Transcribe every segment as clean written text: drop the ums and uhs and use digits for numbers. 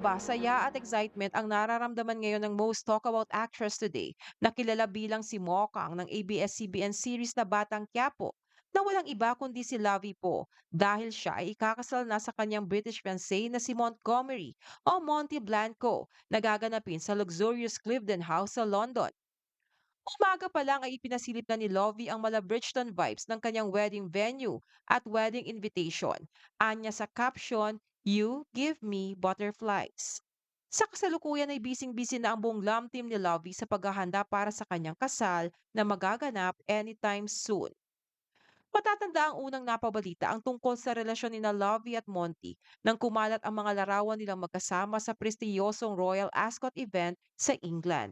ba, saya at excitement ang nararamdaman ngayon ng most talk about actress today na kilala bilang si Mokang ng ABS-CBN series na Batang Quiapo na walang iba kundi si Lavi Po dahil siya ay ikakasal na sa kanyang British fiancé na si Montgomery o Monty Blanco na gaganapin sa luxurious Cliveden House sa London. Umaga pa lang ay ipinasilip na ni Lovie ang mala Bridgeton vibes ng kanyang wedding venue at wedding invitation. Anya sa caption, "You give me butterflies." Sa kasalukuyan ay bising-busy na ang buong glam team ni Lovie sa paghahanda para sa kanyang kasal na magaganap anytime soon. Matatanda ang unang napabalita ang tungkol sa relasyon ni na Lovie at Monty nang kumalat ang mga larawan nilang magkasama sa prestiyosong Royal Ascot event sa England.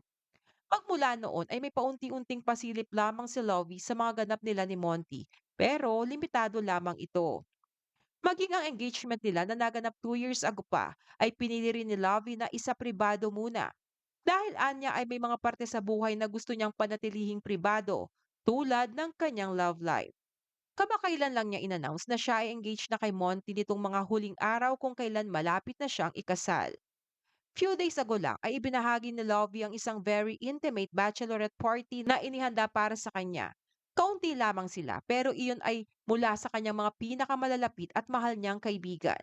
Magmula noon ay may paunti-unting pasilip lamang si Lovie sa mga ganap nila ni Monty, pero limitado lamang ito. Maging ang engagement nila na naganap 2 years ago pa ay pinili rin ni Lovie na isa pribado muna. Dahil anya ay may mga parte sa buhay na gusto niyang panatilihing pribado, tulad ng kanyang love life. Kamakailan lang niya inannounce na siya ay engaged na kay Monty nitong mga huling araw kung kailan malapit na siyang ikasal. Few days ago lang ay ibinahagi ni Lovie ang isang very intimate bachelorette party na inihanda para sa kanya. Kaunti lamang sila pero iyon ay mula sa kanyang mga pinakamalalapit at mahal niyang kaibigan.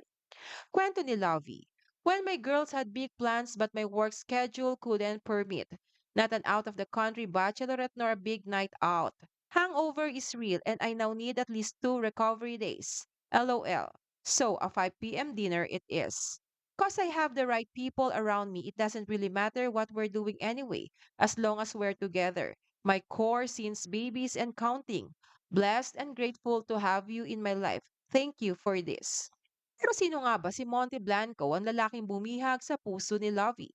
Kwento ni Lovie, "Well, my girls had big plans but my work schedule couldn't permit. Not an out of the country bachelorette nor a big night out. Hangover is real and I now need at least 2 recovery days. LOL. So a 5 p.m. dinner it is. Cause I have the right people around me, it doesn't really matter what we're doing anyway, as long as we're together. My core since babies and counting. Blessed and grateful to have you in my life. Thank you for this." Pero sino nga ba si Monty Blanco, ang lalaking bumihag sa puso ni Lovie?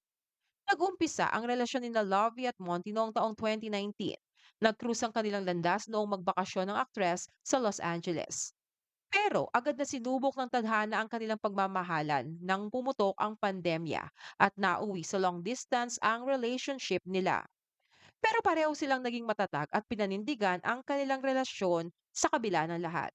Nag-umpisa ang relasyon ni na Lovie at Monty noong taong 2019. Nag-cruise ang kanilang landas noong magbakasyon ng aktres sa Los Angeles. Pero agad na sinubok ng tadhana ang kanilang pagmamahalan nang pumutok ang pandemya at nauwi sa long distance ang relationship nila. Pero pareho silang naging matatag at pinanindigan ang kanilang relasyon sa kabila ng lahat.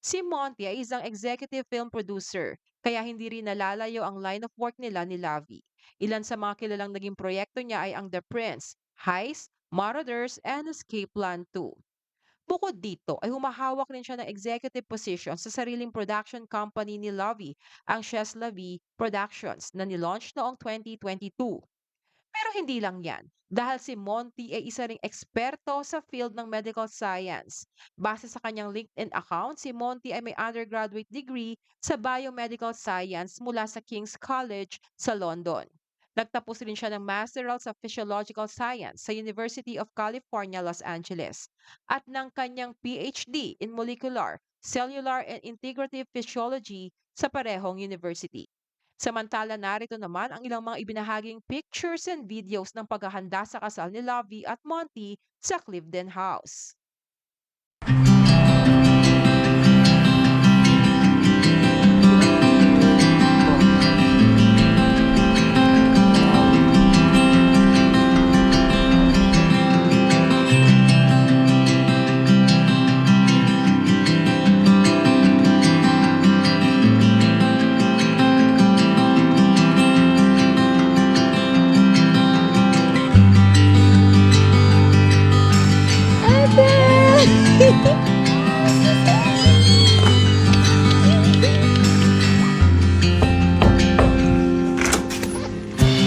Si Monty ay isang executive film producer, kaya hindi rin nalalayo ang line of work nila ni Lavi. Ilan sa mga kilalang naging proyekto niya ay ang The Prince, Heist, Marauders, and Escape Plan 2. Bukod dito ay humahawak rin siya ng executive position sa sariling production company ni Lavi, ang Chez Lavi Productions na nilaunch noong 2022. Pero hindi lang yan, dahil si Monty ay isa ring eksperto sa field ng medical science. Base sa kanyang LinkedIn account, si Monty ay may undergraduate degree sa biomedical science mula sa King's College sa London. Nagtapos rin siya ng Masteral sa Physiological Science sa University of California, Los Angeles at ng kanyang PhD in Molecular, Cellular and Integrative Physiology sa parehong university. Samantala narito naman ang ilang mga ibinahaging pictures and videos ng paghahanda sa kasal ni Lovie at Monty sa Cliveden House.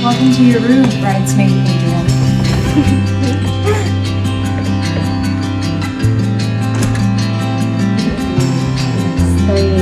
Welcome to your room, bridesmaid Adrian. Stay.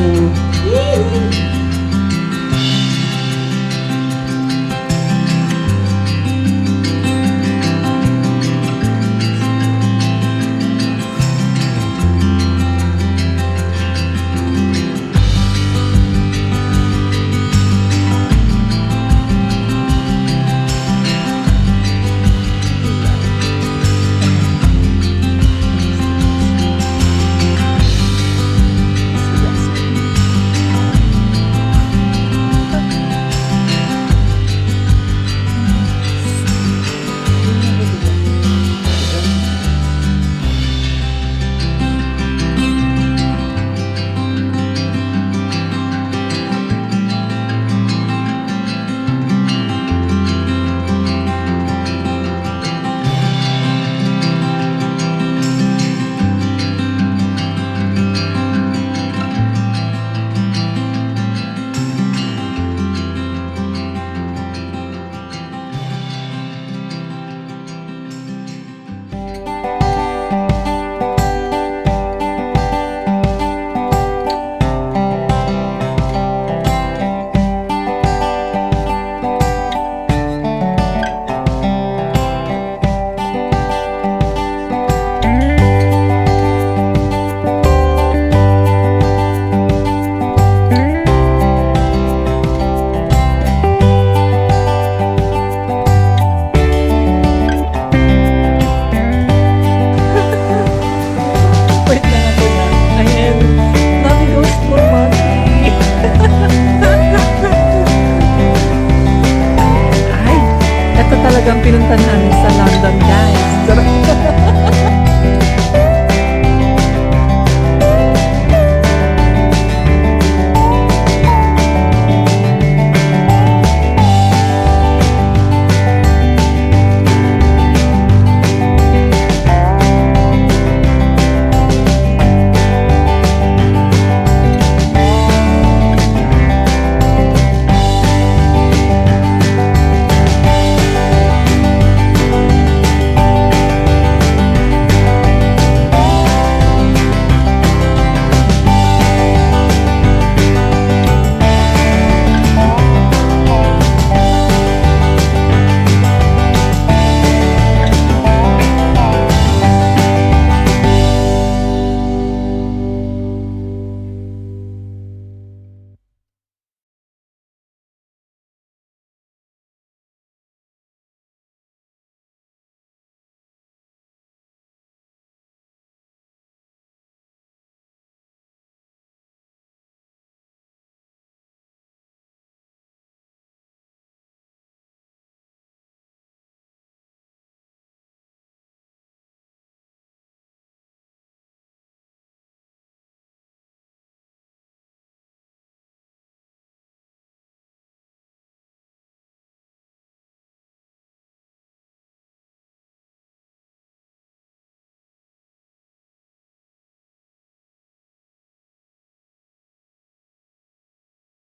pinuntahan namin sa London, guys.